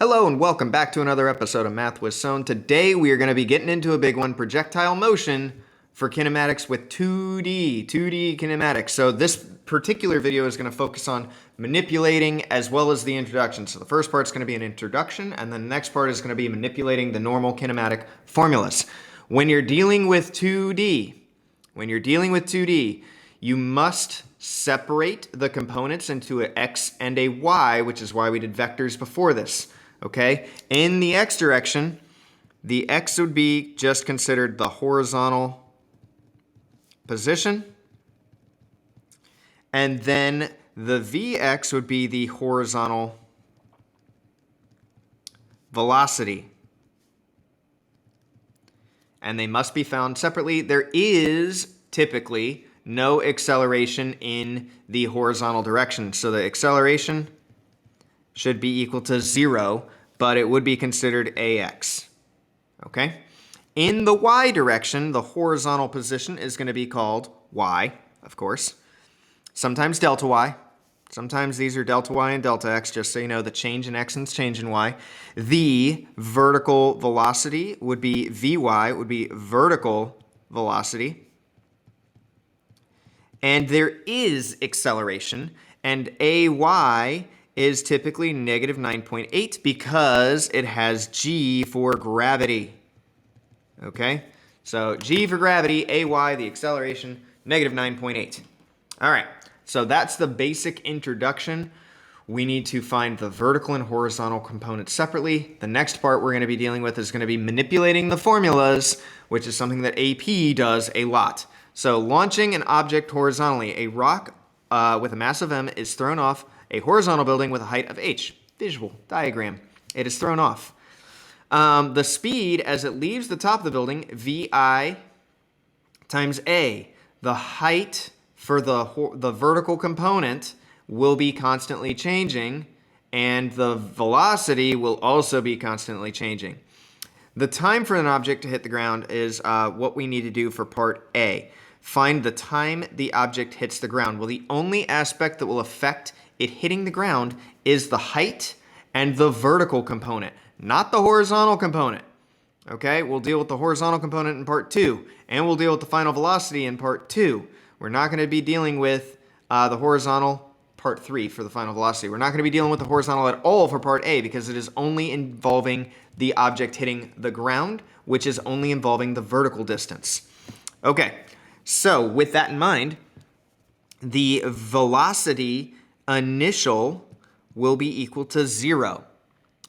Hello and welcome back to another episode of Math with Sohn. Today we are going to be getting into a big one, projectile motion for kinematics with 2D kinematics. So this particular video is going to focus on manipulating as well as the introduction. So the first part is going to be an introduction, and then the next part is going to be manipulating the normal kinematic formulas. When you're dealing with 2D, you must separate the components into an X and a Y, which is why we did vectors before this. Okay, in the X direction, the X would be just considered the horizontal position, and then the Vx would be the horizontal velocity. And they must be found separately. There is typically no acceleration in the horizontal direction, so the acceleration should be equal to 0, but it would be considered AX. Okay? In the Y direction, the horizontal position is going to be called Y, of course. Sometimes delta Y. Sometimes these are delta Y and delta X, just so you know the change in X and change in Y. The vertical velocity would be Vy, would be vertical velocity. And there is acceleration, and AY is typically negative 9.8 because it has G for gravity. Okay? So G for gravity, AY, the acceleration, negative 9.8. All right, so that's the basic introduction. We need to find the vertical and horizontal components separately. The next part we're going to be dealing with is going to be manipulating the formulas, which is something that AP does a lot. So launching an object horizontally, a rock with a mass of M is thrown off a horizontal building with a height of h. Visual diagram. It is thrown off. The speed as it leaves the top of the building, vi times a. The height for the vertical component will be constantly changing, and the velocity will also be constantly changing. The time for an object to hit the ground is what we need to do for part A. Find the time the object hits the ground. Well, the only aspect that will affect it hitting the ground is the height and the vertical component, not the horizontal component. Okay, we'll deal with the horizontal component in part 2, and we'll deal with the final velocity in part 2. We're not going to be dealing with the horizontal part 3 for the final velocity. We're not going to be dealing with the horizontal at all for part A because it is only involving the object hitting the ground, which is only involving the vertical distance. Okay, so with that in mind, the velocity initial will be equal to 0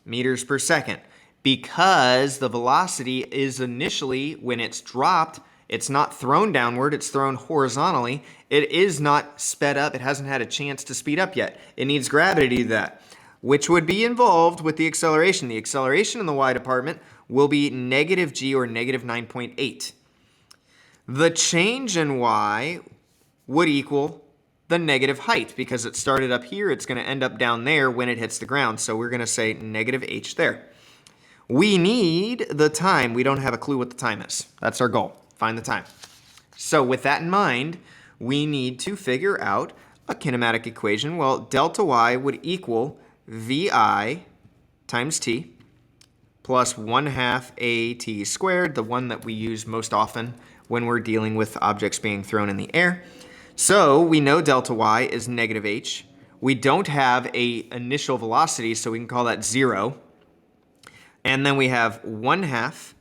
meters per second because the velocity is initially, when it's dropped, it's not thrown downward, it's thrown horizontally. It is not sped up. It hasn't had a chance to speed up yet. It needs gravity to do that, which would be involved with the acceleration. The acceleration in the y department will be negative g, or negative 9.8. The change in y would equal the negative height, because it started up here, it's going to end up down there when it hits the ground. So we're going to say negative h there. We need the time. We don't have a clue what the time is. That's our goal. Find the time. So with that in mind, we need to figure out a kinematic equation. Well, delta y would equal vi times t plus 1/2 at squared, the one that we use most often when we're dealing with objects being thrown in the air. So we know delta y is negative h. We don't have a initial velocity, so we can call that 0. And then we have 1/2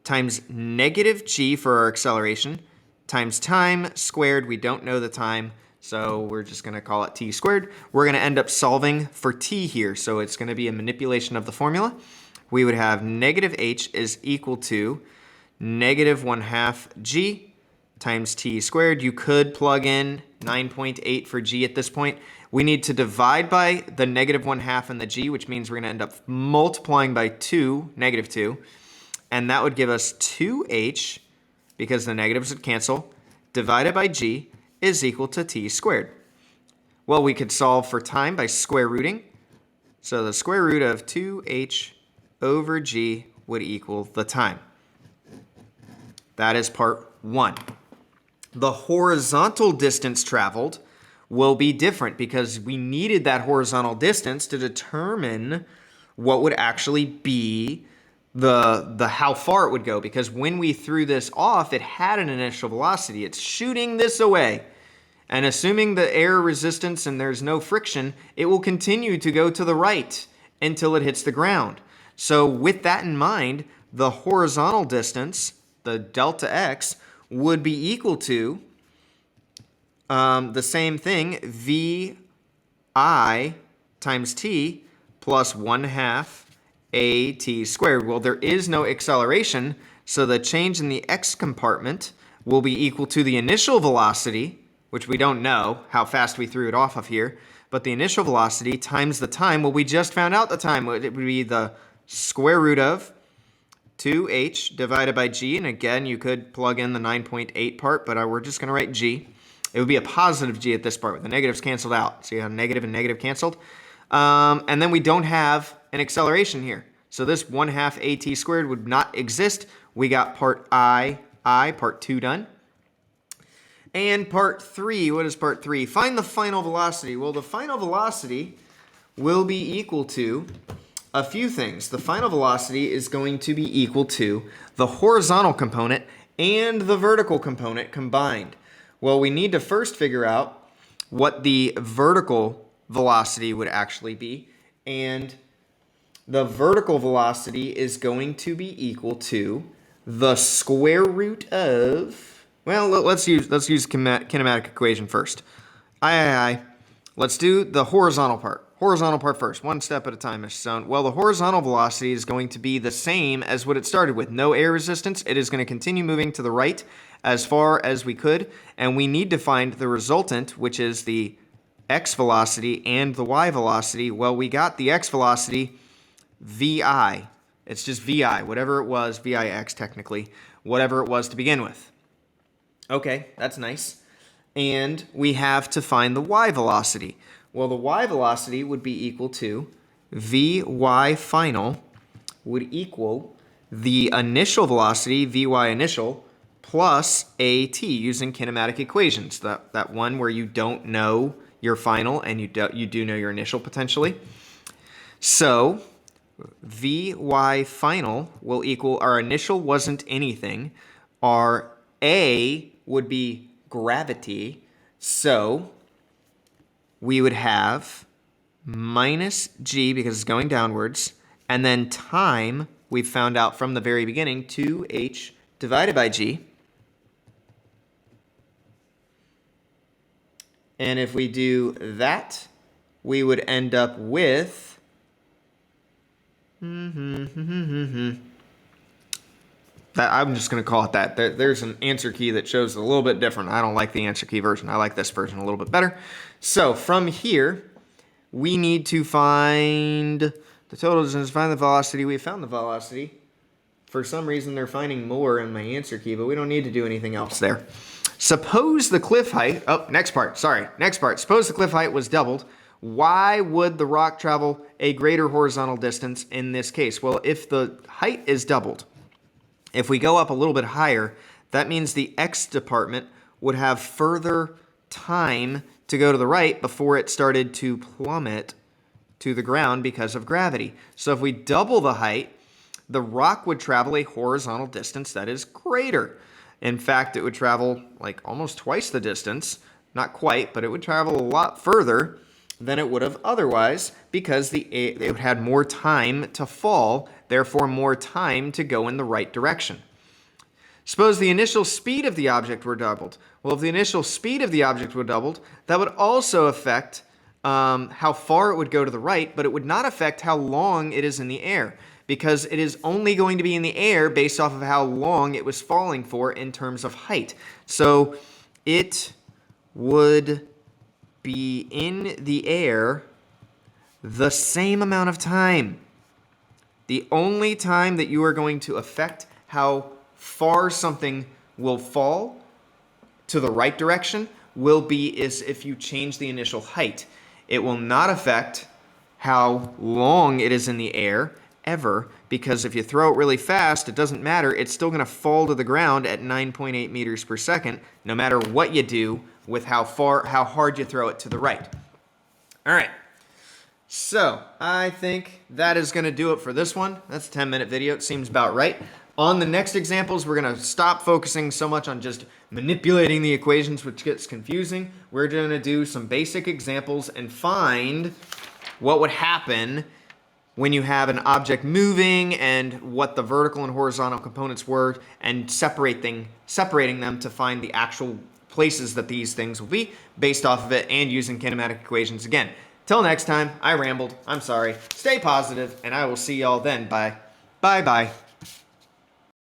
times negative g for our acceleration times time squared. We don't know the time, so we're just going to call it t squared. We're going to end up solving for t here, so it's going to be a manipulation of the formula. We would have negative h is equal to negative 1/2 g times t squared. You could plug in 9.8 for g at this point. We need to divide by the negative 1/2 and the g, which means we're going to end up multiplying by 2, negative 2. And that would give us 2h, because the negatives would cancel, divided by g is equal to t squared. Well, we could solve for time by square rooting. So the square root of 2h over g would equal the time. That is part 1. The horizontal distance traveled will be different because we needed that horizontal distance to determine what would actually be the how far it would go, because when we threw this off, it had an initial velocity. It's shooting this away. And assuming the air resistance and there's no friction, it will continue to go to the right until it hits the ground. So with that in mind, the horizontal distance, the delta x, would be equal to the same thing, vi times t plus 1/2 at squared. Well, there is no acceleration, so the change in the x compartment will be equal to the initial velocity, which we don't know how fast we threw it off of here, but the initial velocity times the time, well, we just found out the time. It would be the square root of 2h divided by g, and again, you could plug in the 9.8 part, but we're just going to write g. It would be a positive g at this part, with the negatives canceled out. See how negative and negative canceled? And then we don't have an acceleration here. So this 1/2 at squared would not exist. We got part part 2 done. And part 3, what is part 3? Find the final velocity. Well, the final velocity will be equal to a few things. The final velocity is going to be equal to the horizontal component and the vertical component combined. Well, we need to first figure out what the vertical velocity would actually be, and the vertical velocity is going to be equal to the square root of, well, let's use kinematic equation first. Let's do the horizontal part. Horizontal part first, one step at a time, as shown. Well, the horizontal velocity is going to be the same as what it started with. No air resistance. It is going to continue moving to the right as far as we could, and we need to find the resultant, which is the x velocity and the y velocity. Well, we got the x velocity, vi. It's just vi, whatever it was, vix technically, whatever it was to begin with. Okay, that's nice. And we have to find the y velocity. Well, the y velocity would be equal to vy final would equal the initial velocity, vy initial, plus at using kinematic equations. That one where you don't know your final and you do know your initial potentially. So vy final will equal, our initial wasn't anything. Our a would be gravity. So we would have minus g because it's going downwards, and then time, we found out from the very beginning, 2h divided by g. And if we do that, we would end up with that. I'm just going to call it that. There's an answer key that shows a little bit different. I don't like the answer key version. I like this version a little bit better. So from here, we need to find the total distance, find the velocity. We found the velocity. For some reason, they're finding more in my answer key, but we don't need to do anything else there. Suppose the cliff height, next part. Suppose the cliff height was doubled. Why would the rock travel a greater horizontal distance in this case? Well, if the height is doubled, if we go up a little bit higher, that means the x department would have further time to go to the right before it started to plummet to the ground because of gravity. So if we double the height, the rock would travel a horizontal distance that is greater. In fact, it would travel like almost twice the distance. Not quite, but it would travel a lot further than it would have otherwise because it would have more time to fall, therefore more time to go in the right direction. Suppose the initial speed of the object were doubled. Well, if the initial speed of the object were doubled, that would also affect how far it would go to the right, but it would not affect how long it is in the air, because it is only going to be in the air based off of how long it was falling for in terms of height. So it would be in the air the same amount of time. The only time that you are going to affect how far something will fall to the right direction will be is if you change the initial height. It will not affect how long it is in the air ever, because if you throw it really fast, it doesn't matter. It's still going to fall to the ground at 9.8 meters per second, no matter what you do with how hard you throw it to the right. All right. So I think that is going to do it for this one. That's a 10-minute video. It seems about right. On the next examples, we're going to stop focusing so much on just manipulating the equations, which gets confusing. We're going to do some basic examples and find what would happen when you have an object moving and what the vertical and horizontal components were, and separating them to find the actual places that these things will be based off of it, and using kinematic equations again. Till next time, I rambled. I'm sorry. Stay positive, and I will see y'all then. Bye. Bye-bye.